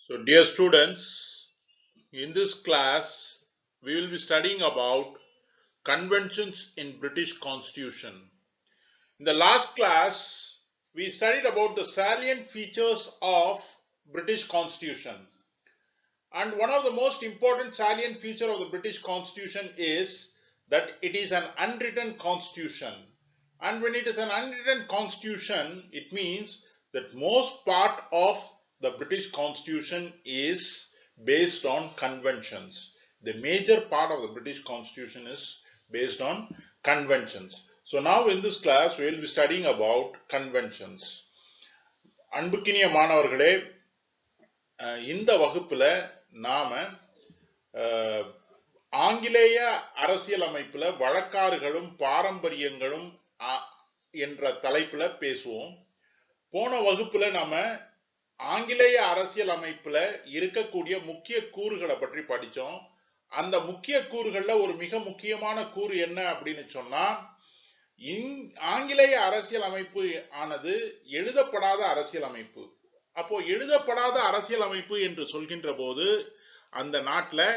So, dear students, in this class, we will be studying about conventions in British Constitution. In the last class, we studied about the salient features of British Constitution. And one of the most important salient feature of the British Constitution is that it is an unwritten constitution. And when it is an unwritten constitution, it means that most part of the British Constitution is based on conventions. The major part of the British Constitution is based on conventions. So now in this class, we will be studying about conventions. அன்புக்கினிய மாணவர்களே, இந்த வகுப்புல நாம ஆங்கிலேய அரசியலமைப்புல வழக்காறுகளும் பாரம்பரியங்களும் என்ற தலைப்புல பேசுவோம். போன வகுப்புல நாம ஆங்கிலேய அரசியலமைப்புல இருக்கக்கூடிய முக்கிய கூறுகளை பற்றி படிச்சோம். அந்த முக்கிய கூறுகள்ல ஒரு மிக முக்கியமான கூறு என்ன அப்படின்னு சொன்னா, ஆங்கிலேய அரசியலமைப்பு ஆனது எழுதப்படாத அரசியலமைப்பு. அப்போ எழுதப்படாத அரசியலமைப்பு என்று சொல்கின்ற போது அந்த நாட்டில்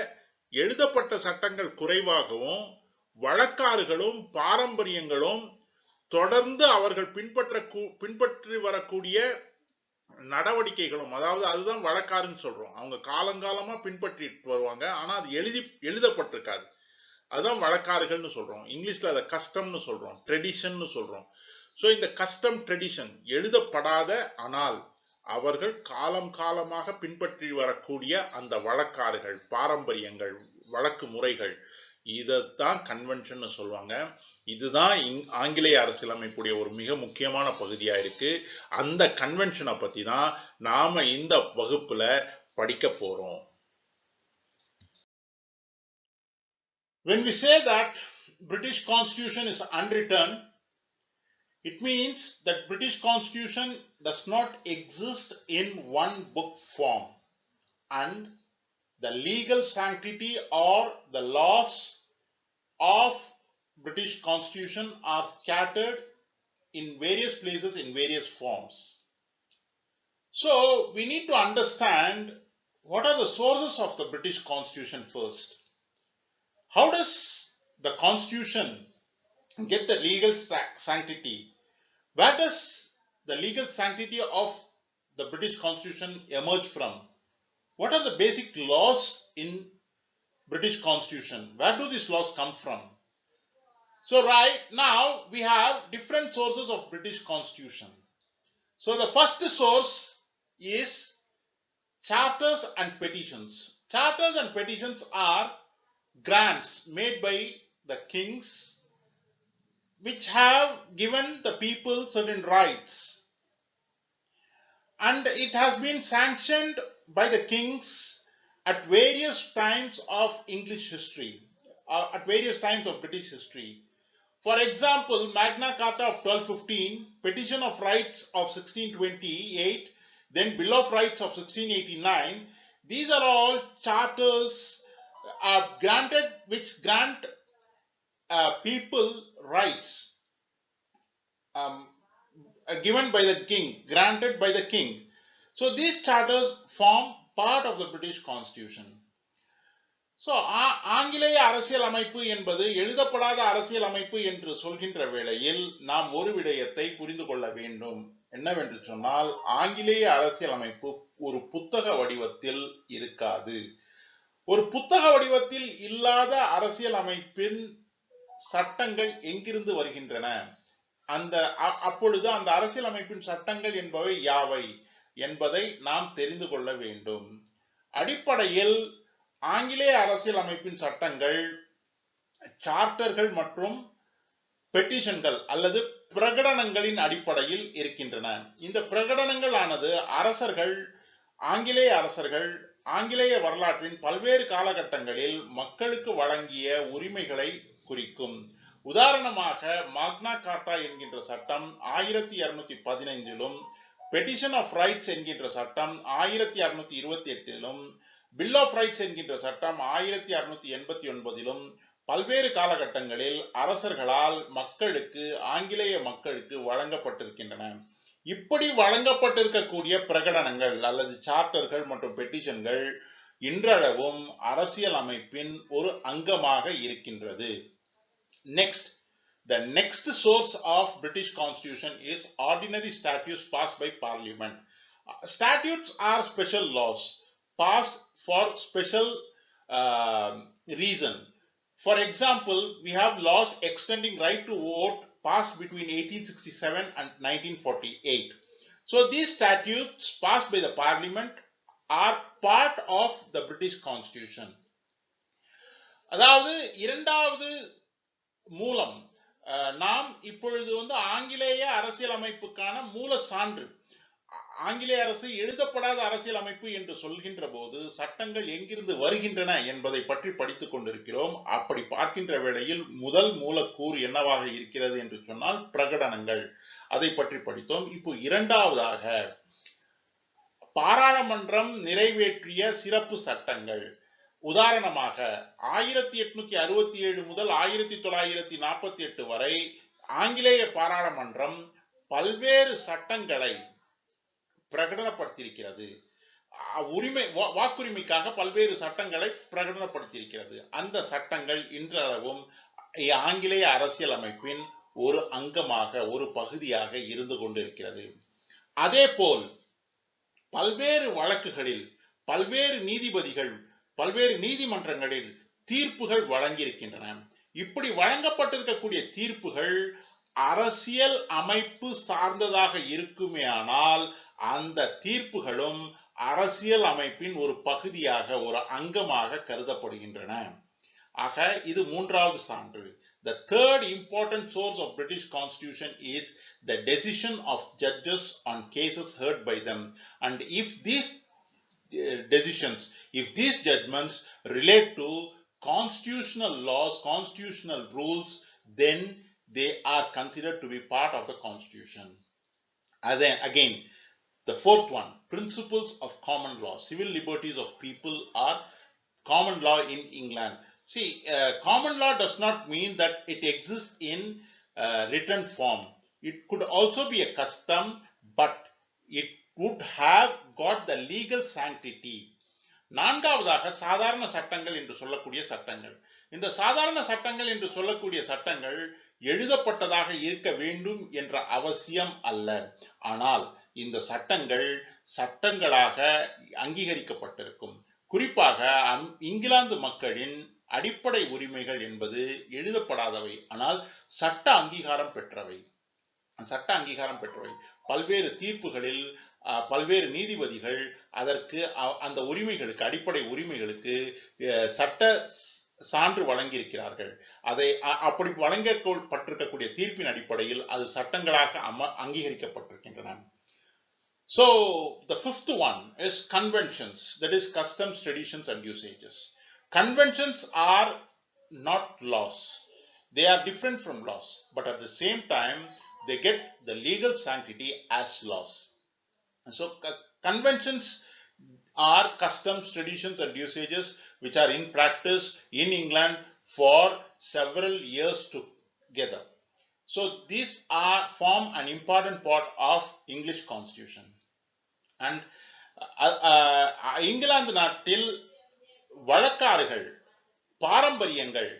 எழுதப்பட்ட சட்டங்கள் குறைவாகவும் வழக்காறுகளும் பாரம்பரியங்களும் தொடர்ந்து அவர்கள் பின்பற்றி வரக்கூடிய நடவடிக்கைகளும், அதாவது அதுதான் வழக்காறுன்னு சொல்றோம். அவங்க காலங்காலமா பின்பற்றிட்டு வருவாங்க, ஆனா அது எழுதப்பட்டிருக்காது. அதுதான் வழக்காறுகள்னு சொல்றோம். இங்கிலீஷ்ல அதை கஸ்டம்னு சொல்றோம், ட்ரெடிஷன் சொல்றோம். சோ இந்த கஸ்டம் ட்ரெடிஷன் எழுதப்படாத, ஆனால் அவர்கள் காலம் காலமாக பின்பற்றி வரக்கூடிய அந்த வழக்காறுகள், பாரம்பரியங்கள், வழக்கு முறைகள், இதைத்தான் கன்வென்ஷன் சொல்லுவாங்க. இதுதான் ஆங்கிலேய அரசியலமைப்புடைய ஒரு மிக முக்கியமான பகுதியா இருக்கு. அந்த கன்வென்ஷனை பத்தி தான் நாம இந்த வகுப்புல படிக்க போறோம். When we say that British Constitution is unwritten, it means that British Constitution does not exist in one book form, and the legal sanctity or the laws of British Constitution are scattered in various places in various forms. So we need to understand what are the sources of the British Constitution first. How does the Constitution get the legal sanctity? Where does the legal sanctity of the British Constitution emerge from? What are the basic laws in British Constitution? Where do these laws come from? So right now we have different sources of British Constitution. So the first source is charters and petitions. Charters and petitions are grants made by the kings which have given the people certain rights, and it has been sanctioned by the kings at various times of English history, at various times of British history. For example, Magna Carta of 1215, Petition of Rights of 1628, then Bill of Rights of 1689. These are all charters granted, which grant people rights given by the king, granted by the king. So these charters form part of the British Constitution. So ஆங்கிலேய அரசியல் அமைப்பு என்பது எழுதப்படாத அரசியல் அமைப்பு என்று சொல்கின்ற வேளையில் நாம் ஒரு விடயத்தை புரிந்து கொள்ள வேண்டும். என்னவென்று சொன்னால், ஆங்கிலேய அரசியல் அமைப்பு ஒரு புத்தக வடிவத்தில் இருக்காது. ஒரு புத்தக வடிவத்தில் இல்லாத அரசியல் அமைப்பின் சட்டங்கள் எங்கிருந்து வருகின்றன, அப்பொழுது அந்த அரசியல் அமைப்பின் சட்டங்கள் என்பவை யாவை என்பதை நாம் தெரிந்து கொள்ள வேண்டும். அடிப்படையில் ஆங்கிலேய அரசியல் அமைப்பின் சட்டங்கள் சார்ட்டர்கள் மற்றும் பெட்டிஷன்கள் அல்லது பிரகடனங்களின் அடிப்படையில் இருக்கின்றன. இந்த பிரகடனங்கள் ஆனது ஆங்கிலேய அரசர்கள் ஆங்கிலேய வரலாற்றின் பல்வேறு காலகட்டங்களில் மக்களுக்கு வழங்கிய உரிமைகளை குறிக்கும். உதாரணமாக, மாக்னா கார்ட்டா என்கின்ற சட்டம் 1215லும், பெட்டிஷன் ஆஃப் ரைட்ஸ் என்கின்ற சட்டம் 1628லும், பில் ஆஃப் ரைட்ஸ் என்கின்ற சட்டம் 1689லும் பல்வேறு காலகட்டங்களில் அரசர்களால் ஆங்கிலேய மக்களுக்கு வழங்கப்பட்டிருக்கின்றன. இப்படி வழங்கப்பட்டிருக்கக்கூடிய பிரகடனங்கள் அல்லது சார்ட்டர்கள் மற்றும் பெட்டிஷன்கள் இன்றளவும் அரசியல் அமைப்பின் ஒரு அங்கமாக இருக்கின்றது. Next, the next source of British Constitution is ordinary statutes passed by Parliament. Statutes are special laws passed for special reason. For example, we have laws extending right to vote passed between 1867 and 1948. So these statutes passed by the Parliament are part of the British Constitution. அதாவது இரண்டாவது மூலம் நாம் இப்பொழுது ஆங்கிலேய அரசியல் அமைப்புக்கான மூல சான்று, ஆங்கிலேய அரசு எழுதப்படாத அரசியல் அமைப்பு என்று சொல்கின்ற போது சட்டங்கள் எங்கிருந்து வருகின்றன என்பதை பற்றி படித்துக் கொண்டிருக்கிறோம். அப்படி பார்க்கின்ற வேளையில் முதல் மூலக்கூறு என்னவாக இருக்கிறது என்று சொன்னால் பிரகடனங்கள், அதை பற்றி படித்தோம். இப்போ இரண்டாவதாக பாராளுமன்றம் நிறைவேற்றிய சிறப்பு சட்டங்கள். உதாரணமாக 1867 முதல் 1948 வரை ஆங்கிலேய பாராளுமன்றம் பல்வேறு சட்டங்களை பிரகடனப்படுத்தியிருக்கிறது. வாக்குரிமைக்காக பல்வேறு சட்டங்களை பிரகடனப்படுத்தியிருக்கிறது. அந்த சட்டங்கள் இன்றளவும் ஆங்கிலேய அரசியல் அமைப்பின் ஒரு அங்கமாக, ஒரு பகுதியாக இருந்து கொண்டிருக்கிறது. அதே போல் பல்வேறு வழக்குகளில் பல்வேறு நீதிபதிகள் பல்வேறு நீதிமன்றங்களில் தீர்ப்புகள் வழங்கியிருக்கின்றன. இப்படி வழங்கப்பட்டிருக்கக்கூடிய தீர்ப்புகள் அரசியல் அமைப்பு சார்ந்ததாக இருக்குமேயானால் அந்த தீர்ப்புகளும் அரசியல் அமைப்பின் ஒரு பகுதியாக, ஒரு அங்கமாக கருதப்படுகின்றன. ஆக இது மூன்றாவது சான்று. The third important source of British Constitution is the decision of judges on cases heard by them, and if these decisions, if these judgments relate to constitutional laws, constitutional rules, then they are considered to be part of the Constitution. And then again, the fourth one, principles of common law. Civil liberties of people are common law in England. See, common law does not mean that it exists in written form. It could also be a custom, but it would have got the legal sanctity. நான்காவதாக சாதாரண சட்டங்கள் என்று சொல்லக்கூடிய சட்டங்கள். இந்த சாதாரண சட்டங்கள் என்று சொல்லக்கூடிய சட்டங்கள் எழுதப்பட்டதாக இருக்க வேண்டும் என்ற அவசியம் அல்ல. ஆனால் இந்த சட்டங்கள் சட்டங்களாக அங்கீகரிக்கப்பட்டிருக்கும். குறிப்பாக இங்கிலாந்து மக்களின் அடிப்படை உரிமைகள் என்பது எழுதப்படாதவை, ஆனால் சட்ட அங்கீகாரம் பெற்றவை. பல்வேறு தீர்ப்புகளில் பல்வேறு நீதிபதிகள் அதற்கு அந்த உரிமைகளுக்கு, அடிப்படை உரிமைகளுக்கு சட்ட சான்று வழங்கியிருக்கிறார்கள். அதை அப்படி வழங்கப்பட்டிருக்கக்கூடிய தீர்ப்பின் அடிப்படையில் அது சட்டங்களாக அங்கீகரிக்கப்பட்டிருக்கின்றன. So the fifth one is conventions, that is customs, traditions and usages. Conventions are not laws. They are different from laws, but at the same time they get the legal sanctity as laws. So conventions are customs, traditions and usages which are in practice in England for several years together. So these form an important part of English Constitution. And England நாட்டில் வழக்காறுகள், பாரம்பரியங்கள்,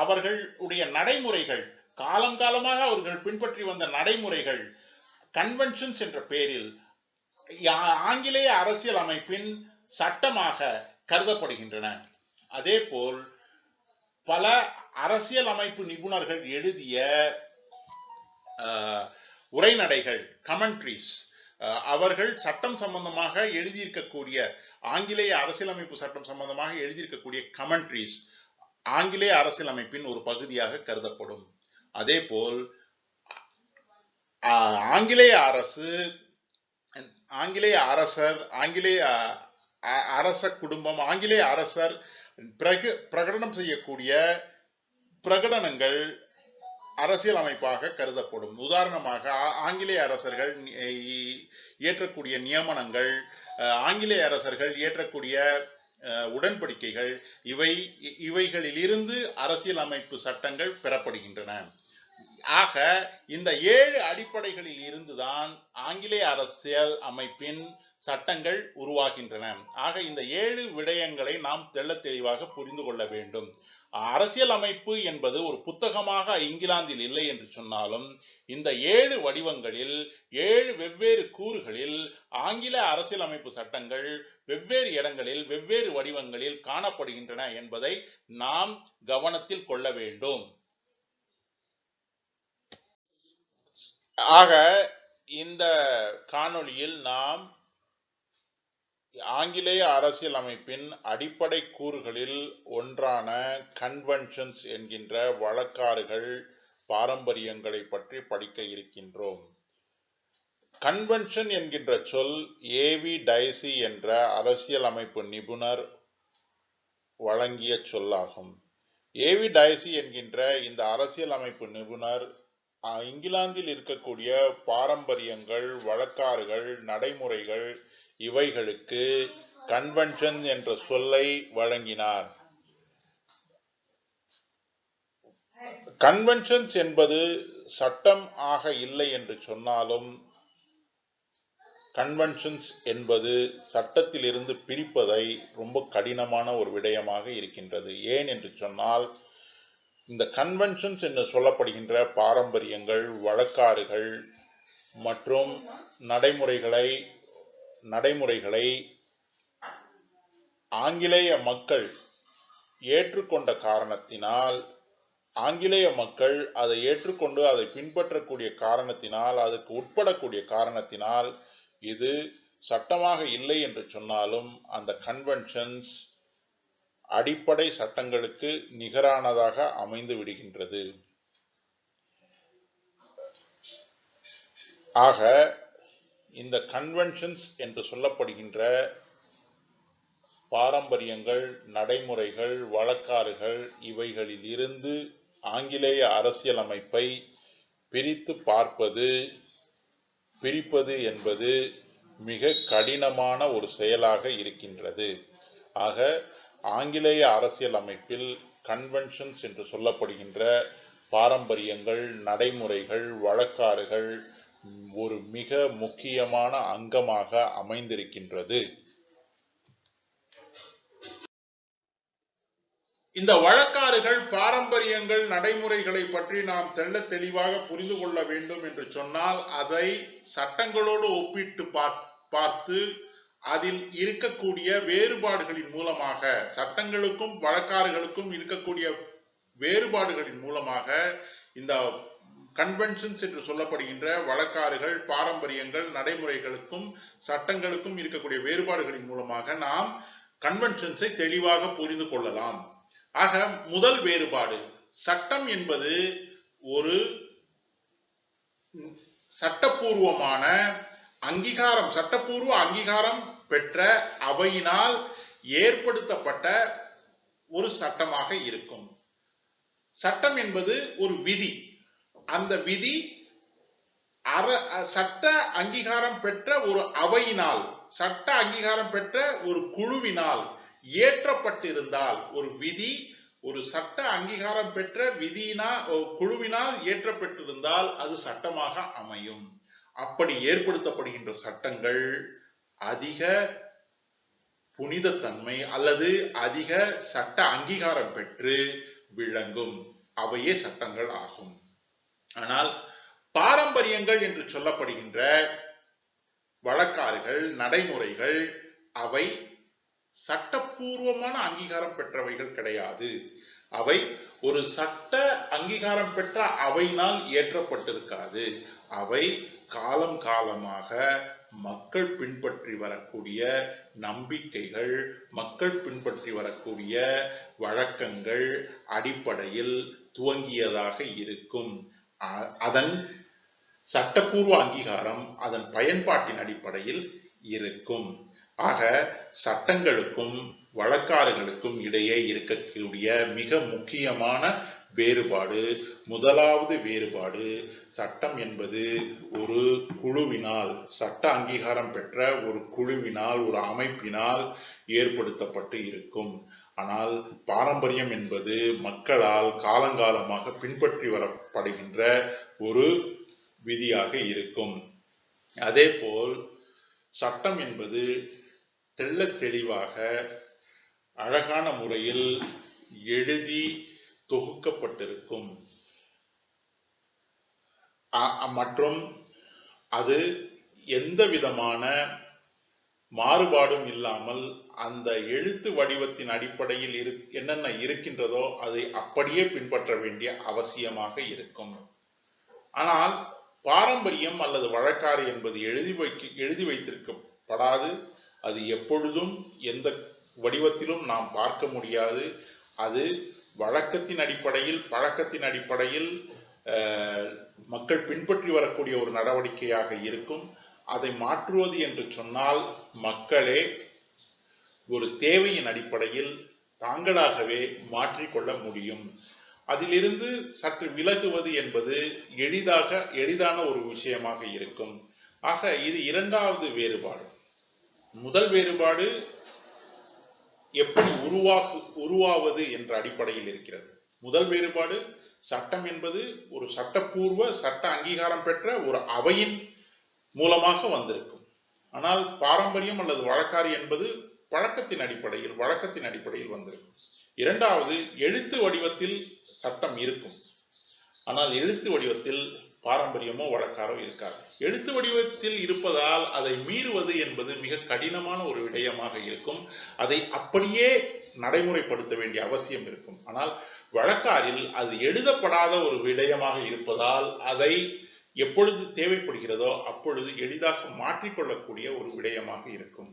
அவர்களுடைய நடைமுறைகள், காலம் காலமாக அவர்கள் பின்பற்றி வந்த நடைமுறைகள் கன்வென்ஷன்ஸ் என்ற பெயரில் ஆங்கிலேய அரசியல் அமைப்பின் சட்டமாக கருதப்படுகின்றன. அதே போல் பல அரசியல் அமைப்பு நிபுணர்கள் எழுதிய உரைநடைகள், கமெண்ட்ரிஸ், அவர்கள் சட்டம் சம்பந்தமாக எழுதியிருக்கக்கூடிய, ஆங்கிலேய அரசியலமைப்பு சட்டம் சம்பந்தமாக எழுதியிருக்கக்கூடிய கமெண்ட்ரிஸ் ஆங்கிலேய அரசியலமைப்பின் ஒரு பகுதியாக கருதப்படும். அதே போல் ஆங்கிலேய அரசர், ஆங்கிலேய அரச குடும்பம், ஆங்கிலேய அரசர் பிரகடனம் செய்யக்கூடிய பிரகடனங்கள் அரசியல் அமைப்பாக கருதப்படும். உதாரணமாக ஆங்கிலேய அரசர்கள் இயற்றக்கூடிய நியமனங்கள், ஆங்கிலேய அரசர்கள் இயற்றக்கூடிய உடன்படிக்கைகள், இவைகளில் இருந்து அரசியல் அமைப்பு சட்டங்கள் பெறப்படுகின்றன. ஆக இந்த 7 அடிப்படைகளில் இருந்துதான் ஆங்கிலேய அரசியல் அமைப்பின் சட்டங்கள் உருவாகின்றன. ஆக இந்த 7 விடயங்களை நாம் தெள்ளத் தெளிவாக புரிந்து கொள்ள வேண்டும். அரசியல் அமைப்பு என்பது ஒரு புத்தகமாக இங்கிலாந்தில் இல்லை என்று சொன்னாலும் இந்த 7 வடிவங்களில் 7 வெவ்வேறு கூறுகளில் ஆங்கில அரசியல் அமைப்பு சட்டங்கள் வெவ்வேறு இடங்களில் வெவ்வேறு வடிவங்களில் காணப்படுகின்றன என்பதை நாம் கவனத்தில் கொள்ள வேண்டும். ஆக இந்த காணொளியில் நாம் ஆங்கிலேய அரசியல் அமைப்பின் அடிப்படை கூறுகளில் ஒன்றான கன்வென்ஷன்ஸ் என்கின்ற வழக்காறுகள் பாரம்பரியங்களை பற்றி படிக்க இருக்கின்றோம். கன்வென்ஷன் என்கின்ற சொல் ஏவி டைசி என்ற அரசியல் அமைப்பு நிபுணர் வழங்கிய சொல்லாகும். ஏவி டைசி என்கின்ற இந்த அரசியல் அமைப்பு நிபுணர் இங்கிலாந்தில் இருக்கக்கூடிய பாரம்பரியங்கள், வழக்காறுகள், நடைமுறைகள் இவைகளுக்கு கன்வென்ஷன் என்ற சொல்லை வழங்கினார். கன்வென்ஷன்ஸ் என்பது சட்டம் ஆக இல்லை என்று சொன்னாலும் கன்வென்ஷன்ஸ் என்பது சட்டத்தில் இருந்து பிரிப்பதை ரொம்ப கடினமான ஒரு விடயமாக இருக்கின்றது. ஏன் என்று சொன்னால் இந்த கன்வென்ஷன்ஸ் என்று சொல்லப்படுகின்ற பாரம்பரியங்கள், வழக்காறுகள் மற்றும் நடைமுறைகளை ஆங்கிலேய மக்கள் ஏற்றுக்கொண்ட காரணத்தினால், ஆங்கிலேய மக்கள் அதை ஏற்றுக்கொண்டு அதை பின்பற்றக்கூடிய காரணத்தினால், அதுக்கு உட்படக்கூடிய காரணத்தினால் இது சட்டமாக இல்லை என்று சொன்னாலும் அந்த கன்வென்ஷன்ஸ் அடிப்படை சட்டங்களுக்கு நிகரானதாக அமைந்து விடுகின்றது. ஆக இந்த கன்வென்ஷன்ஸ் என்று சொல்லப்படுகின்ற பாரம்பரியங்கள், நடைமுறைகள், வழக்காறுகள் இவைகளில் இருந்து ஆங்கிலேய அரசியல் அமைப்பை பிரிப்பது என்பது மிக கடினமான ஒரு செயலாக இருக்கின்றது. ஆக ஆங்கிலேய அரசியல் அமைப்பில் கன்வென்ஷன்ஸ் என்று சொல்லப்படுகின்ற பாரம்பரியங்கள், நடைமுறைகள், வழக்காறுகள் ஒரு மிக முக்கியமான அங்கமாக அமைந்திருக்கின்றது. இந்த வழக்காறுகள், பாரம்பரியங்கள், நடைமுறைகளை பற்றி நாம் தெள்ளத் தெளிவாக புரிந்து கொள்ள வேண்டும் என்று சொன்னால் அதை சட்டங்களோடு ஒப்பிட்டு பார்த்து அதில் இருக்கக்கூடிய வேறுபாடுகளின் மூலமாக, சட்டங்களுக்கும் வழக்காறுகளுக்கும் இருக்கக்கூடிய வேறுபாடுகளின் மூலமாக இந்த கன்வென்ஷன்ஸ் என்று சொல்லப்படுகின்ற வழக்காறுகள், பாரம்பரியங்கள், நடைமுறைகளுக்கும் சட்டங்களுக்கும் இருக்கக்கூடிய வேறுபாடுகளின் மூலமாக நாம் கன்வென்ஷன்ஸை தெளிவாக புரிந்து கொள்ளலாம். ஆக முதல் வேறுபாடு, சட்டம் என்பது ஒரு சட்டப்பூர்வமான அங்கீகாரம், சட்டப்பூர்வ அங்கீகாரம் பெற்ற அவையினால் ஏற்படுத்தப்பட்ட ஒரு சட்டமாக இருக்கும். சட்டம் என்பது ஒரு விதி. அந்த விதி சட்ட அங்கீகாரம் பெற்ற ஒரு அவையினால், சட்ட அங்கீகாரம் பெற்ற ஒரு குழுவினால் ஏற்றப்பட்டிருந்தால், ஒரு விதி ஒரு சட்ட அங்கீகாரம் பெற்ற குழுவினால் ஏற்றப்பட்டிருந்தால் அது சட்டமாக அமையும். அப்படி ஏற்படுத்தப்படுகின்ற சட்டங்கள் அதிக புனிதத்தன்மை அல்லது அதிக சட்ட அங்கீகாரம் பெற்று விளங்கும். அவையே சட்டங்கள் ஆகும். ஆனால் பாரம்பரியங்கள் என்று சொல்லப்படுகின்ற வழக்காறுகள், நடைமுறைகள் அவை சட்டப்பூர்வமான அங்கீகாரம் பெற்றவைகள் கிடையாது. அவை ஒரு சட்ட அங்கீகாரம் பெற்ற அவையினால் ஏற்றப்பட்டிருக்காது. அவை காலம் காலமாக மக்கள் பின்பற்றி வரக்கூடிய நம்பிக்கைகள், மக்கள் பின்பற்றி வரக்கூடிய வழக்கங்கள் அடிப்படையில் துவங்கியதாக இருக்கும். அதன் சட்டப்பூர்வ அங்கீகாரம் அதன் பயன்பாட்டின் அடிப்படையில் இருக்கும். ஆக சட்டங்களுக்கும் வழக்காறுகளுக்கும் இடையே இருக்கக்கூடிய மிக முக்கியமான வேறுபாடு. முதலாவது வேறுபாடு, சட்டம் என்பது ஒரு குழுவினால், சட்ட அங்கீகாரம் பெற்ற ஒரு குழுவினால், ஒரு அமைப்பினால் ஏற்படுத்தப்பட்டு இருக்கும். ஆனால் பாரம்பரியம் என்பது மக்களால் காலங்காலமாக பின்பற்றி வரப்படுகின்ற ஒரு விதியாக இருக்கும். அதேபோல் சட்டம் என்பது தெள்ளத் தெளிவாக அழகான முறையில் எழுதி தொகுக்கப்பட்டிருக்கும் மற்றும் அது எந்த விதமான மாறுபாடும் இல்லாமல் அந்த எழுத்து வடிவத்தின் அடிப்படையில் என்னென்ன இருக்கின்றதோ அதை அப்படியே பின்பற்ற வேண்டிய அவசியமாக இருக்கும். ஆனால் பாரம்பரியம் அல்லது வழக்காறு என்பது எழுதி வைத்திருக்கப்படாது. அது எப்பொழுதும் எந்த வடிவத்திலும் நாம் பார்க்க முடியாது. அது வழக்கத்தின் அடிப்படையில், பழக்கத்தின் அடிப்படையில் மக்கள் பின்பற்றி வரக்கூடிய ஒரு நடவடிக்கையாக இருக்கும். அதை மாற்றுவது என்று சொன்னால் மக்களே ஒரு தேவையின் அடிப்படையில் தாங்களாகவே மாற்றிக்கொள்ள முடியும். அதிலிருந்து சற்று விலகுவது என்பது எளிதான ஒரு விஷயமாக இருக்கும். ஆக இது இரண்டாவது வேறுபாடு. முதல் வேறுபாடு எப்படி உருவாவது என்ற அடிப்படையில் இருக்கிறது. முதல் வேறுபாடு, சட்டம் என்பது ஒரு சட்டப்பூர்வ சட்ட அங்கீகாரம் பெற்ற ஒரு அவையின் மூலமாக வந்திருக்கும். ஆனால் பாரம்பரியம் அல்லது வழக்காறு என்பது வழக்கத்தின் அடிப்படையில் வந்திருக்கும். இரண்டாவது, எழுத்து வடிவத்தில் சட்டம் இருக்கும். ஆனால் எழுத்து வடிவத்தில் பாரம்பரியமோ வழக்காரோ இருக்காது. எழுத்து வடிவத்தில் இருப்பதால் அதை மீறுவது என்பது மிக கடினமான ஒரு விடயமாக இருக்கும். அதை அப்படியே நடைமுறைப்படுத்த வேண்டிய அவசியம் இருக்கும். ஆனால் வழக்காறில் அது எழுதப்படாத ஒரு விடயமாக இருப்பதால் அதை எப்பொழுது தேவைப்படுகிறதோ அப்பொழுது எளிதாக மாற்றிக்கொள்ளக்கூடிய ஒரு விடயமாக இருக்கும்.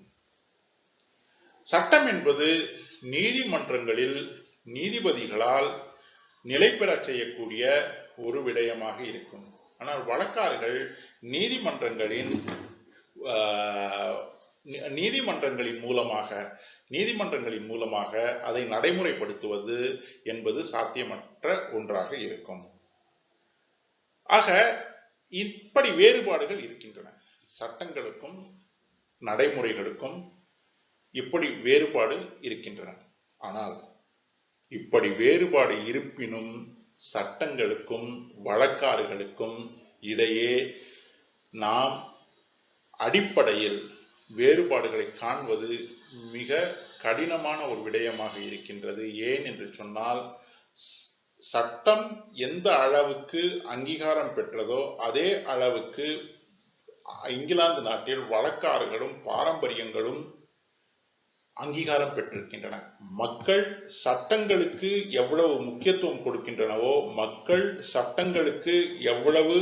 சட்டம் என்பது நீதிமன்றங்களில் நீதிபதிகளால் நிலை பெற செய்யக்கூடிய ஒரு விடயமாக இருக்கும். ஆனால் வழக்காறுகள் நீதிமன்றங்களின் மூலமாக அதை நடைமுறைப்படுத்துவது என்பது சாத்தியமற்ற ஒன்றாக இருக்கும். ஆக இப்படி வேறுபாடுகள் இருக்கின்றன. சட்டங்களுக்கும் நடைமுறைகளுக்கும் இப்படி வேறுபாடு இருக்கின்றன. ஆனால் இப்படி வேறுபாடு இருப்பினும் சட்டங்களுக்கும் வழக்காறுகளுக்கும் இடையே நாம் அடிப்படையில் வேறுபாடுகளை காண்பது மிக கடினமான ஒரு விடயமாக இருக்கின்றது. ஏன் என்று சொன்னால், சட்டம் எந்த அளவுக்கு அங்கீகாரம் பெற்றதோ அதே அளவுக்கு இங்கிலாந்து நாட்டில் வழக்காறுகளும் பாரம்பரியங்களும் அங்கீகாரம் பெற்றிருக்கின்றன. மக்கள் சட்டங்களுக்கு எவ்வளவு முக்கியத்துவம் கொடுக்கின்றனவோ, மக்கள் சட்டங்களுக்கு எவ்வளவு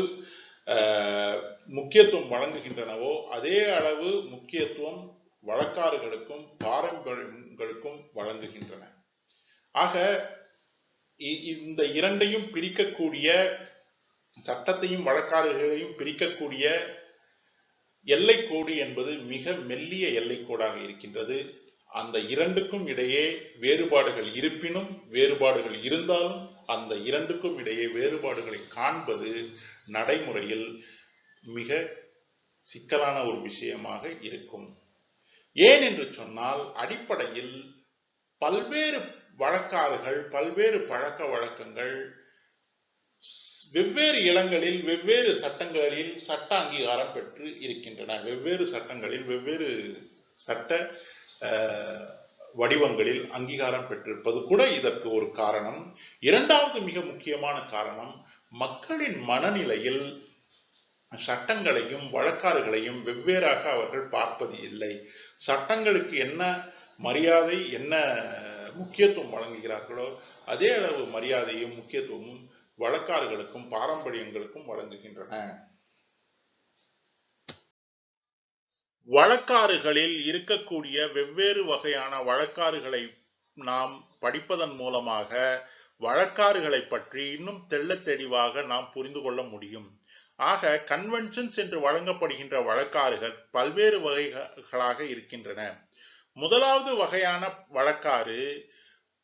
முக்கியத்துவம் வழங்குகின்றனவோ அதே அளவு முக்கியத்துவம் வழக்காறுகளுக்கும் பாரம்பரியங்களுக்கும் வழங்குகின்றன. ஆக இந்த இரண்டையும் பிரிக்கக்கூடிய, சட்டத்தையும் வழக்காறுகளையும் பிரிக்கக்கூடிய எல்லைக்கோடு என்பது மிக மெல்லிய எல்லைக்கோடாக இருக்கின்றது. அந்த இரண்டுக்கும் இடையே வேறுபாடுகள் இருப்பினும், வேறுபாடுகள் இருந்தாலும் அந்த இரண்டுக்கும் இடையே வேறுபாடுகளை காண்பது நடைமுறையில் மிக சிக்கலான ஒரு விஷயமாக இருக்கும். ஏன் என்று சொன்னால், அடிப்படையில் பல்வேறு வழக்காறுகள், பல்வேறு பழக்க வழக்கங்கள் வெவ்வேறு இடங்களில் வெவ்வேறு சட்டங்களில் சட்ட அங்கீகாரம் பெற்று இருக்கின்றன. வெவ்வேறு சட்டங்களில் வெவ்வேறு சட்ட வடிவங்களில் அங்கீகாரம் பெற்றிருப்பது கூட இதற்கு ஒரு காரணம். இரண்டாவது மிக முக்கியமான காரணம், மக்களின் மனநிலையில் சட்டங்களையும் வழக்காறுகளையும் வெவ்வேறாக அவர்கள் பார்ப்பது இல்லை. சட்டங்களுக்கு என்ன மரியாதை, என்ன முக்கியத்துவம் வழங்குகிறார்களோ அதே அளவு மரியாதையும் முக்கியத்துவமும் வழக்காறுகளுக்கும் பாரம்பரியங்களுக்கும் வழங்குகின்றன. வழக்காறுகளில் இருக்கக்கூடிய வெவ்வேறு வகையான வழக்காறுகளை நாம் படிப்பதன் மூலமாக வழக்காறுகளை பற்றி இன்னும் தெள்ளத் தெளிவாக நாம் புரிந்து கொள்ள முடியும். ஆக கன்வென்ஷன்ஸ் என்று வழங்கப்படுகின்ற வழக்காறுகள் பல்வேறு வகைகளாக இருக்கின்றன. முதலாவது வகையான வழக்காறு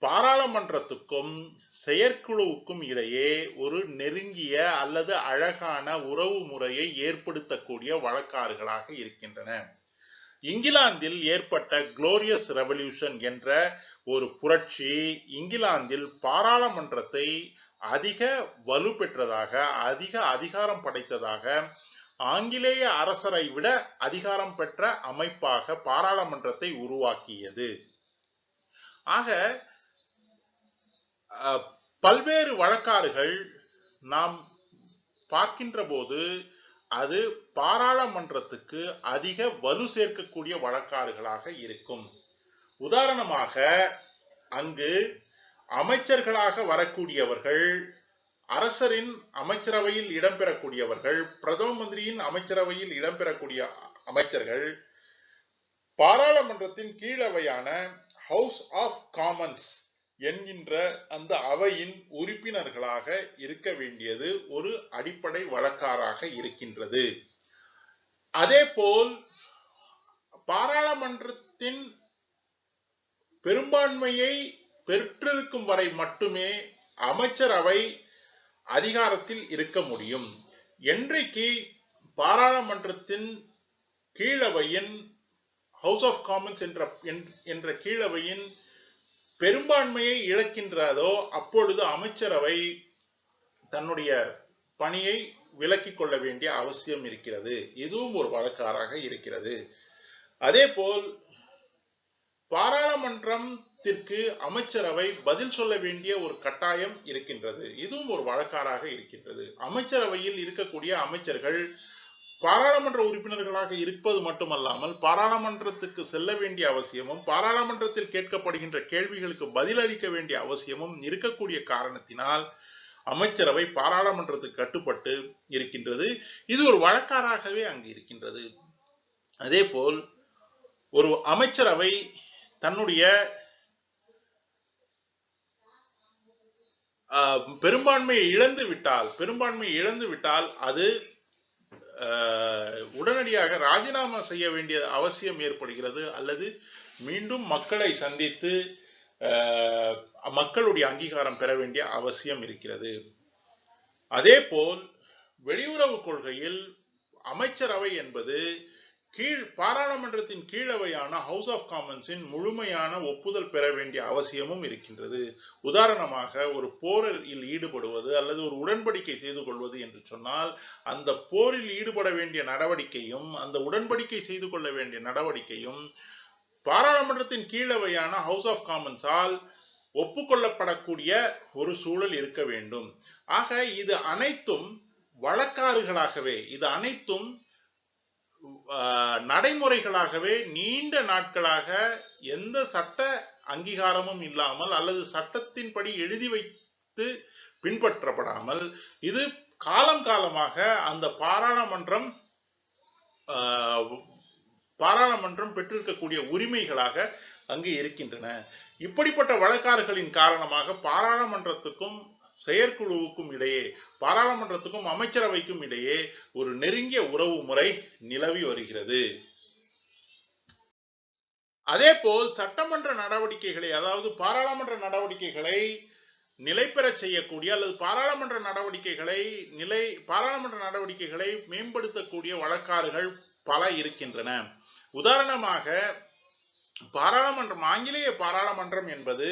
பாராளுமன்றத்துக்கும் செயற்குழுவுக்கும் இடையே ஒரு நெருங்கிய அல்லது அழகான உறவு முறையை ஏற்படுத்தக்கூடிய வழக்காறுகளாக இருக்கின்றன. இங்கிலாந்தில் ஏற்பட்ட குளோரியஸ் ரெவல்யூஷன் என்ற ஒரு புரட்சி இங்கிலாந்தில் பாராளுமன்றத்தை அதிக வலுப்பெற்றதாக, அதிக அதிகாரம் படைத்ததாக, ஆங்கிலேய அரசரை விட அதிகாரம் பெற்ற அமைப்பாக பாராளுமன்றத்தை உருவாக்கியது. ஆக பல்வேறு வழக்காறுகள் நாம் பார்க்கின்ற போது அது பாராளுமன்றத்துக்கு அதிக வலு சேர்க்கக்கூடிய வழக்காறுகளாக இருக்கும். உதாரணமாக அங்கு அமைச்சர்களாக வரக்கூடியவர்கள், அரசரின் அமைச்சரவையில் இடம்பெறக்கூடியவர்கள், பிரதம மந்திரியின் அமைச்சரவையில் இடம்பெறக்கூடிய அமைச்சர்கள் பாராளுமன்றத்தின் கீழவையான ஹவுஸ் ஆஃப் காமன்ஸ் என்கின்ற அந்த அவையின் உறுப்பினர்களாக இருக்க வேண்டியது ஒரு அடிப்படை வழக்காறாக இருக்கின்றது. அதேபோல் பாராளுமன்றத்தின் பெரும்பான்மையை பெற்றிருக்கும் வரை மட்டுமே அமைச்சரவை அதிகாரத்தில் இருக்க முடியும். என்றைக்கு பாராளுமன்றத்தின் கீழவையின் ஹவுஸ் ஆஃப் காமன்ஸ் என்ற கீழவையின் பெரும்பான்மையை இழக்கின்றதோ அப்பொழுது அமைச்சரவை தன்னுடைய பணியை விலக்கிக் கொள்ள வேண்டிய அவசியம் இருக்கிறது. இதுவும் ஒரு வழக்காறாக இருக்கிறது. அதேபோல் பாராளுமன்றத்திற்கு அமைச்சரவை பதில் சொல்ல வேண்டிய ஒரு கட்டாயம் இருக்கின்றது. இதுவும் ஒரு வழக்காறாக இருக்கின்றது. அமைச்சரவையில் இருக்கக்கூடிய அமைச்சர்கள் பாராளுமன்ற உறுப்பினர்களாக இருப்பது மட்டுமல்லாமல் பாராளுமன்றத்துக்கு செல்ல வேண்டிய அவசியமும், பாராளுமன்றத்தில் கேட்கப்படுகின்ற கேள்விகளுக்கு பதிலளிக்க வேண்டிய அவசியமும் இருக்கக்கூடிய காரணத்தினால் அமைச்சரவை பாராளுமன்றத்துக்கு கட்டுப்பட்டு இருக்கின்றது. இது ஒரு வழக்காறாகவே அங்கு இருக்கின்றது. அதே போல் ஒரு அமைச்சரவை தன்னுடைய பெரும்பான்மையை இழந்து விட்டால் அது உடனடியாக ராஜினாமா செய்ய வேண்டிய அவசியம் ஏற்படுகிறது, அல்லது மீண்டும் மக்களை சந்தித்து மக்களுடைய அங்கீகாரம் பெற வேண்டிய அவசியம் இருக்கிறது. அதேபோல் வெளியுறவு கொள்கையில் அமைச்சரவை என்பது பாராளுமன்றத்தின் கீழவையான ஹவுஸ் ஆஃப் காமன்ஸின் முழுமையான ஒப்புதல் பெற வேண்டிய அவசியமும் இருக்கின்றது. உதாரணமாக ஒரு போரில் ஈடுபடுவது அல்லது ஒரு உடன்படிக்கை செய்து கொள்வது என்று சொன்னால் அந்த போரில் ஈடுபட வேண்டிய நடவடிக்கையும் அந்த உடன்படிக்கை செய்து கொள்ள வேண்டிய நடவடிக்கையும் பாராளுமன்றத்தின் கீழவையான ஹவுஸ் ஆஃப் காமன்ஸால் ஒப்புக்கொள்ளப்படக்கூடிய ஒரு சூழல் இருக்க வேண்டும். ஆக இது அனைத்தும் வழக்காறுகளாகவே, இது அனைத்தும் நடைமுறைகளாகவே நீண்ட நாட்களாக எந்த சட்ட அங்கீகாரமும் இல்லாமல் அல்லது சட்டத்தின்படி எழுதி வைத்து பின்பற்றப்படாமல் இது காலம் காலமாக அந்த பாராளுமன்றம் பெற்றிருக்கக்கூடிய உரிமைகளாக அங்கு இருக்கின்றன. இப்படிப்பட்ட வழக்காறுகளின் காரணமாக பாராளுமன்றத்துக்கும் செயற்குழுவுக்கும் இடையே, பாராளுமன்றத்துக்கும் அமைச்சரவைக்கும் இடையே ஒரு நெருங்கிய உறவு முறை நிலவி வருகிறது. அதே போல் சட்டமன்ற நடவடிக்கைகளை, அதாவது பாராளுமன்ற நடவடிக்கைகளை நிலை பெற செய்யக்கூடிய அல்லது பாராளுமன்ற நடவடிக்கைகளை மேம்படுத்தக்கூடிய வழக்காறுகள் பல இருக்கின்றன. உதாரணமாக ஆங்கிலேய பாராளுமன்றம் என்பது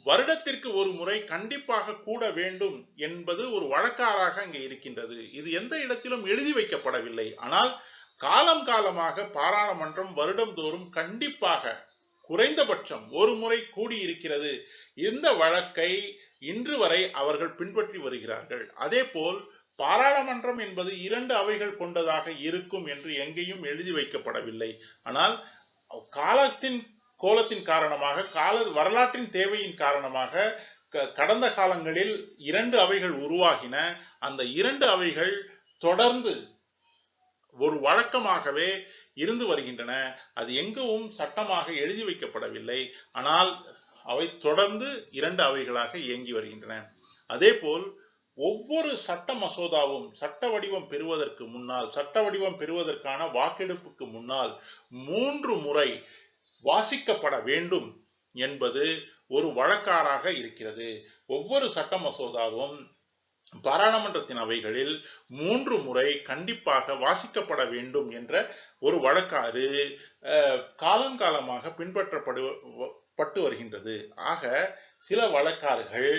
வருடத்திற்கு ஒரு முறை கண்டிப்பாக கூட வேண்டும் என்பது ஒரு வழக்காறாக அங்கே இருக்கின்றது. இது எந்த இடத்திலும் எழுதி வைக்கப்படவில்லை. ஆனால் காலம் காலமாக பாராளுமன்றம் வருடந்தோறும் கண்டிப்பாக குறைந்தபட்சம் ஒரு முறை கூடியிருக்கிறது. இந்த வழக்கை இன்று வரை அவர்கள் பின்பற்றி வருகிறார்கள். அதே போல் பாராளுமன்றம் என்பது 2 அவைகள் கொண்டதாக இருக்கும் என்று எங்கேயும் எழுதி வைக்கப்படவில்லை. ஆனால் கோலத்தின் காரணமாக, வரலாற்றின் தேவையின் காரணமாக கடந்த காலங்களில் 2 அவைகள் உருவாகின. அந்த 2 அவைகள் தொடர்ந்து ஒரு வழக்கமாகவே இருந்து வருகின்றன. அது எங்கும் சட்டமாக எழுதி வைக்கப்படவில்லை. ஆனால் அவை தொடர்ந்து 2 அவைகளாக இயங்கி வருகின்றன. அதே போல் ஒவ்வொரு சட்ட மசோதாவும் சட்ட வடிவம் பெறுவதற்கு முன்னால், சட்ட வடிவம் பெறுவதற்கான வாக்கெடுப்புக்கு முன்னால் 3 முறை வாசிக்கப்பட வேண்டும் என்பது ஒரு வழக்காறாக இருக்கிறது. ஒவ்வொரு சட்ட மசோதாவும் பாராளுமன்றத்தின் அவைகளில் 3 முறை கண்டிப்பாக வாசிக்கப்பட வேண்டும் என்ற ஒரு வழக்காறு காலங்காலமாக பின்பற்றப்பட்டு வருகின்றது. ஆக சில வழக்காறுகள்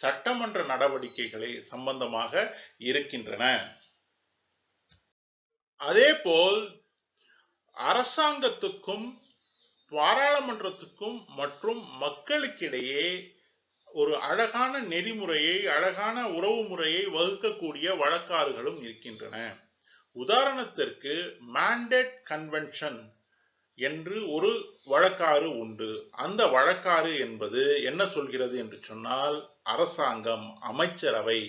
சட்டமன்ற நடவடிக்கைகளை சம்பந்தமாக இருக்கின்றன. அதேபோல் அரசாங்கத்துக்கும் பாராளுமன்றத்துக்கும் மற்றும் மக்களுக்கிடையே ஒரு அழகான நெறிமுறையை, அழகான உறவு முறையை வகுக்கக்கூடிய வழக்காறுகளும் இருக்கின்றன. உதாரணத்திற்கு மேண்டேட் கன்வென்ஷன் என்று ஒரு வழக்காறு உண்டு. அந்த வழக்காறு என்பது என்ன சொல்கிறது என்று சொன்னால், அரசாங்கம், அமைச்சரவை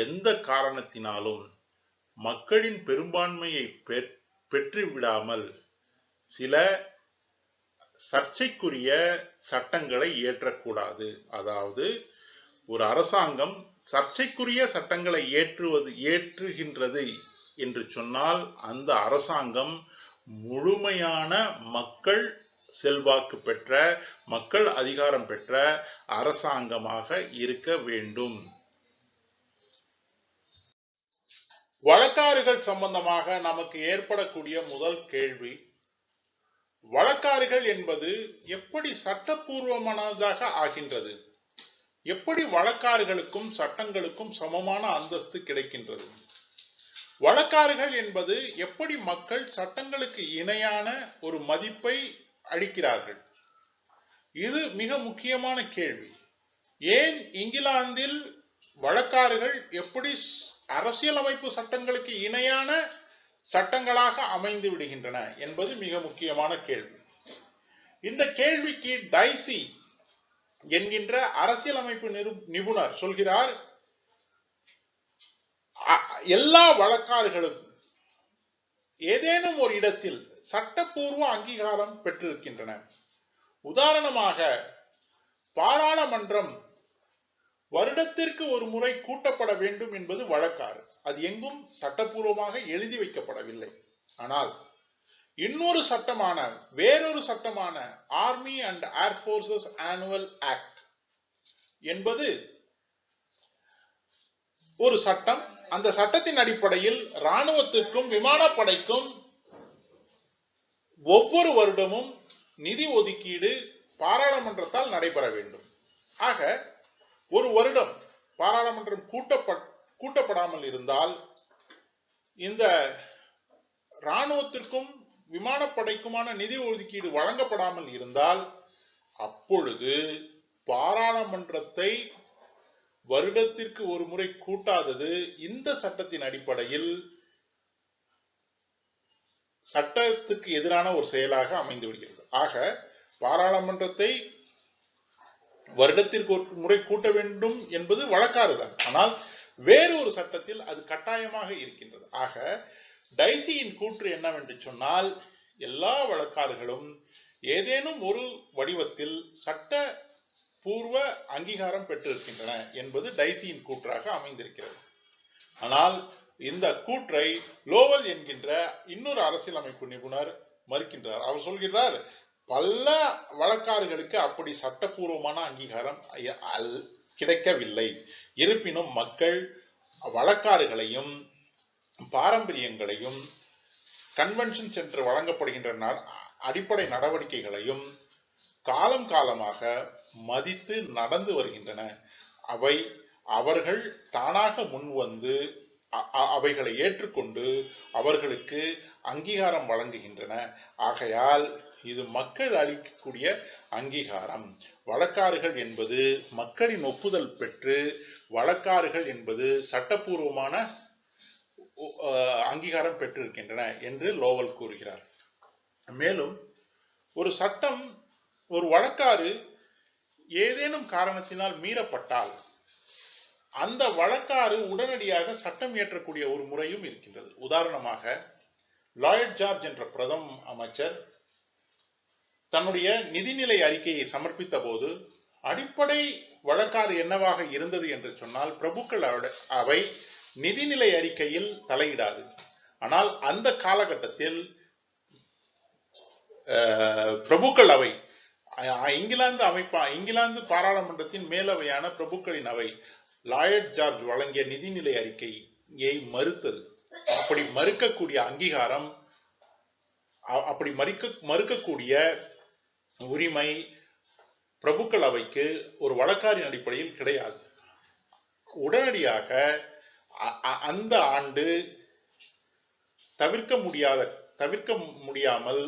எந்த காரணத்தினாலும் மக்களின் பெரும்பான்மையை பெற்றுவிடாமல் சில சர்ச்சைக்குரிய சட்டங்களை இயற்றக்கூடாது. அதாவது ஒரு அரசாங்கம் சர்ச்சைக்குரிய சட்டங்களை ஏற்றுகின்றது என்று சொன்னால் அந்த அரசாங்கம் முழுமையான மக்கள் செல்வாக்கு பெற்ற, மக்கள் அதிகாரம் பெற்ற அரசாங்கமாக இருக்க வேண்டும். வழக்காறுகள் சம்பந்தமாக நமக்கு ஏற்படக்கூடிய முதல் கேள்வி, வழக்காறுகள் என்பது எப்படி சட்டப்பூர்வமானதாக ஆகின்றது? எப்படி வழக்காறுகளுக்கும் சட்டங்களுக்கும் சமமான அந்தஸ்து கிடைக்கின்றது? வழக்காறுகள் என்பது எப்படி மக்கள் சட்டங்களுக்கு இணையான ஒரு மதிப்பை அளிக்கிறார்கள்? இது மிக முக்கியமான கேள்வி. ஏன் இங்கிலாந்தில் வழக்காறுகள் எப்படி அரசியலமைப்பு சட்டங்களுக்கு இணையான சட்டங்களாக அமைந்து விடுகின்றன என்பது மிக முக்கியமான கேள்வி. இந்த கேள்விக்கு டைசி என்கின்ற அரசியலமைப்பு நிபுணர் சொல்கிறார், எல்லா வழக்காறுகளும் ஏதேனும் ஒரு இடத்தில் சட்டப்பூர்வ அங்கீகாரம் பெற்றிருக்கின்றன. உதாரணமாக பாராளுமன்றம் வருடத்திற்கு ஒரு முறை கூட்டப்பட வேண்டும் என்பது வழக்காறு. அது எங்கும் சட்டப்பூர்வமாக எழுதி வைக்கப்படவில்லை. ஆனால் இன்னொரு சட்டமான, வேறொரு சட்டமான ஆர்மி அண்ட் ஏர்போர்சஸ் ஆனுவல் ஆக்ட் என்பது ஒரு சட்டம். அந்த சட்டத்தின் அடிப்படையில் இராணுவத்திற்கும் விமானப்படைக்கும் ஒவ்வொரு வருடமும் நிதி ஒதுக்கீடு பாராளுமன்றத்தால் நடைபெற வேண்டும். ஆக ஒரு வருடம் பாராளுமன்றம் கூட்டப்படாமல் இருந்தால், இந்த இராணுவத்திற்கும் விமானப்படைக்குமான நிதி ஒதுக்கீடு வழங்கப்படாமல் இருந்தால், அப்பொழுது பாராளுமன்றத்தை வருடத்திற்கு ஒரு முறை கூட்டாதது இந்த சட்டத்தின் அடிப்படையில் சட்டத்துக்கு எதிரான ஒரு செயலாக அமைந்து விடுகிறது. ஆக பாராளுமன்றத்தை வருடத்திற்கு ஒரு முறை கூட்ட வேண்டும் என்பது வழக்காறுதான். ஆனால் வேறு ஒரு சட்டத்தில் அது கட்டாயமாக இருக்கின்றது. ஆக டைசியின் கூற்று என்னவென்று சொன்னால், எல்லா வழக்காறுகளும் ஏதேனும் ஒரு வடிவத்தில் சட்ட பூர்வ அங்கீகாரம் பெற்றிருக்கின்றன என்பது டைசியின் கூற்றாக அமைந்திருக்கிறது. ஆனால் இந்த கூற்றை லோவல் என்கின்ற இன்னொரு அரசியலமைப்பு நிபுணர் மறுக்கின்றார். அவர் சொல்கிறார், பல வழக்காறுகளுக்கு அப்படி சட்டப்பூர்வமான அங்கீகாரம் கிடைக்கவில்லை. இருப்பினும் மக்கள் வழக்காறுகளையும் பாரம்பரியங்களையும் கன்வென்ஷன் சென்று வழங்கப்படுகின்ற அடிப்படை நடவடிக்கைகளையும் காலம் காலமாக மதித்து நடந்து வருகின்றன. அவை அவர்கள் தானாக முன்வந்து அவைகளை ஏற்றுக்கொண்டு அவர்களுக்கு அங்கீகாரம் வழங்குகின்றன. ஆகையால் இது மக்கள் அளிக்கக்கூடிய அங்கீகாரம். வழக்காறுகள் என்பது மக்களின் ஒப்புதல் பெற்று, வழக்காறுகள் என்பது சட்டப்பூர்வமான அங்கீகாரம் பெற்றிருக்கின்றன என்று லோவல் கூறுகிறார். மேலும் ஒரு சட்டம், ஒரு வழக்காறு ஏதேனும் காரணத்தினால் மீறப்பட்டால் அந்த வழக்காறு உடனடியாக சட்டம் இயற்றக்கூடிய ஒரு முறையும் இருக்கின்றது. உதாரணமாக லாய்ட் ஜார்ஜ் என்ற பிரதம அமைச்சர் தன்னுடைய நிதிநிலை அறிக்கையை சமர்ப்பித்த போது அடிப்படை வழக்காறு என்னவாக இருந்தது என்று சொன்னால், பிரபுக்கள் அவை நிதிநிலை அறிக்கையில் தலையிடாது. ஆனால் அந்த காலகட்டத்தில் பிரபுக்கள் அவை, இங்கிலாந்து பாராளுமன்றத்தின் மேலவையான பிரபுக்களின் அவை லாயட் ஜார்ஜ் வழங்கிய நிதிநிலை அறிக்கையை மறுத்தது. அப்படி மறுக்கக்கூடிய அங்கீகாரம், அப்படி மறுக்கக்கூடிய உரிமை பிரபுக்கள் அவைக்கு ஒரு வழக்காரின் அடிப்படையில் கிடையாது. உடனடியாக அந்த ஆண்டு தவிர்க்க முடியாமல்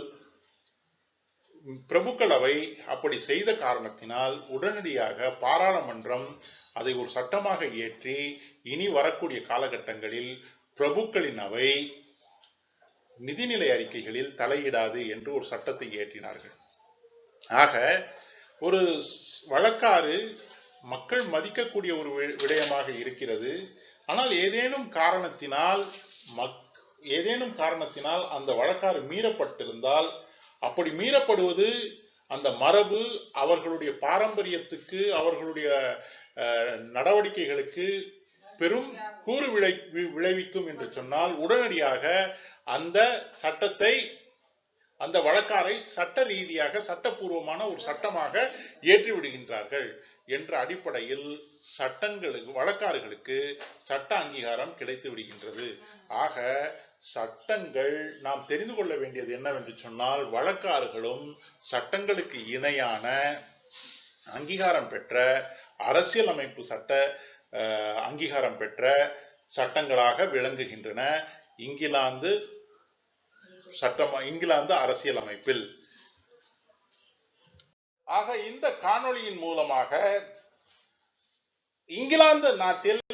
பிரபுக்கள் அவை அப்படி செய்த காரணத்தினால் உடனடியாக பாராளுமன்றம் அதை ஒரு சட்டமாக இயற்றி இனி வரக்கூடிய காலகட்டங்களில் பிரபுக்களின் அவை நிதிநிலை அறிக்கைகளில் தலையிடாது என்று ஒரு சட்டத்தை இயற்றினார்கள். ஆக ஒரு வழக்காறு மக்கள் மதிக்கக்கூடிய ஒரு விடயமாக இருக்கிறது. ஆனால் ஏதேனும் காரணத்தினால் அந்த வழக்காறு மீறப்பட்டிருந்தால், அப்படி மீறப்படுவது அந்த மரபு அவர்களுடைய பாரம்பரியத்துக்கு, அவர்களுடைய நடவடிக்கைகளுக்கு பெரும் கூறு விளைவிக்கும் என்று சொன்னால், உடனடியாக அந்த சட்டத்தை, அந்த வழக்காரை சட்ட ரீதியாக சட்டப்பூர்வமான ஒரு சட்டமாக ஏற்றி விடுகின்றார்கள் என்ற அடிப்படையில் வழக்காறுகளுக்கு சட்ட அங்கீகாரம் கிடைத்து விடுகின்றது. ஆக சட்டங்கள், நாம் தெரிந்து கொள்ள வேண்டியது என்னவென்று சொன்னால், வழக்காறுகளும் சட்டங்களுக்கு இணையான அங்கீகாரம் பெற்ற அரசியலமைப்பு சட்ட அங்கீகாரம் பெற்ற சட்டங்களாக விளங்குகின்றன இங்கிலாந்து அரசியலமைப்பில். ஆக இந்த காணொளியின் மூலமாக இங்கிலாந்து நாட்டில்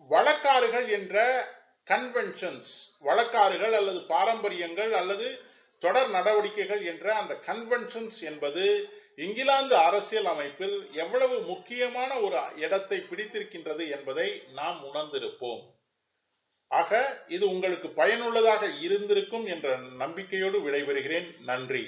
வழக்காறுகள் என்ற கன்வென்ஷன்ஸ், வழக்காறுகள் அல்லது பாரம்பரியங்கள் அல்லது தொடர் நடவடிக்கைகள் என்ற அந்த கன்வென்ஷன்ஸ் என்பது இங்கிலாந்து அரசியல் அமைப்பில் எவ்வளவு முக்கியமான ஒரு இடத்தை பிடித்திருக்கின்றது என்பதை நாம் உணர்ந்திருப்போம். ஆக இது உங்களுக்கு பயனுள்ளதாக இருந்திருக்கும் என்ற நம்பிக்கையோடு விடைபெறுகிறேன். நன்றி.